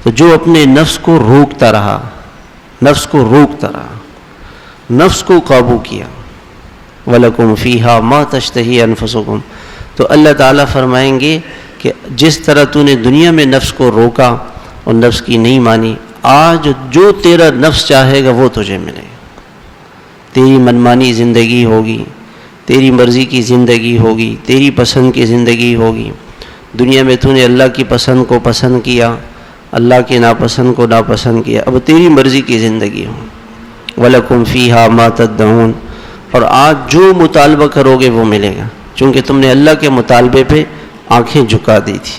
تو جو اپنے نفس کو روکتا رہا، نفس کو روکتا رہا، نفس کو قابو کیا، وَلَكُمْ فِيهَا مَا تَشْتَهِي أَنفُسُكُمْ، تو اللہ تعالیٰ فرمائیں گے کہ جس طرح تو نے دنیا میں نفس کو روکا اور نفس کی نہیں مانی، آج جو تیرا نفس چاہے گا وہ تجھے ملے گا۔ تیری منمانی زندگی ہوگی، تیری مرضی کی زندگی ہوگی، تیری پسند کی زندگی ہوگی۔ دنیا میں تو نے اللہ کی پسند کو پسند کیا، اللہ کے ناپسند کو ناپسند کیا، اب تیری مرضی کی زندگی ہو۔ وَلَكُمْ فِيهَا مَا تَدَّعُونَ، اور آج جو مطالبہ کرو گے وہ ملے گا، چونکہ تم نے اللہ کے مطالبے پہ آنکھیں جھکا دی تھی،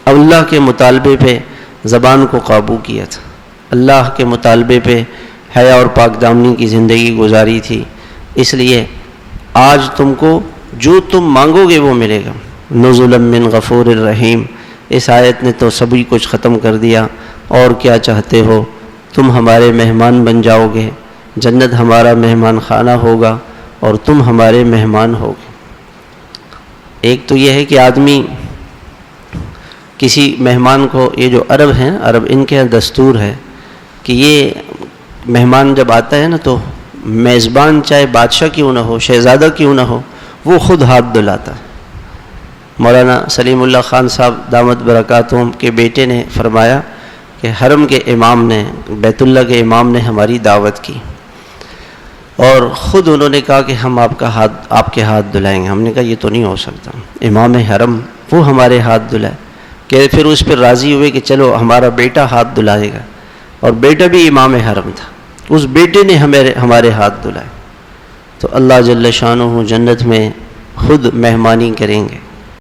اب اللہ کے مطالبے پہ زبان کو قابو کیا تھا، اللہ کے مطالبے پہ حیا اور پاک دامنی کی زندگی گزاری تھی، اس لیے آج تم کو جو تم مانگو گے وہ ملے گا۔ نزلا من غفور الرحیم، اس آیت نے تو سبھی کچھ ختم کر دیا۔ اور کیا چاہتے ہو؟ تم ہمارے مہمان بن جاؤ گے، جنت ہمارا مہمان خانہ ہوگا اور تم ہمارے مہمان ہوگے۔ ایک تو یہ ہے کہ آدمی کسی مہمان کو، یہ جو عرب ہیں، عرب ان کے دستور ہے کہ یہ مہمان جب آتا ہے نا تو میزبان چاہے بادشاہ کیوں نہ ہو، شہزادہ کیوں نہ ہو، وہ خود ہاتھ دھلاتا ہے۔ مولانا سلیم اللہ خان صاحب دامت برکاتہم کے بیٹے نے فرمایا کہ حرم کے امام نے، بیت اللہ کے امام نے ہماری دعوت کی اور خود انہوں نے کہا کہ ہم آپ کے ہاتھ دھلائیں گے۔ ہم نے کہا یہ تو نہیں ہو سکتا، امام حرم وہ ہمارے ہاتھ دھلائے، کہ پھر اس پر راضی ہوئے کہ چلو ہمارا بیٹا ہاتھ دھلائے گا، اور بیٹا بھی امام حرم تھا، اس بیٹے نے ہمارے ہاتھ دھلائے۔ تو اللہ جل شانہ جنت میں خود مہمانی کریں گے۔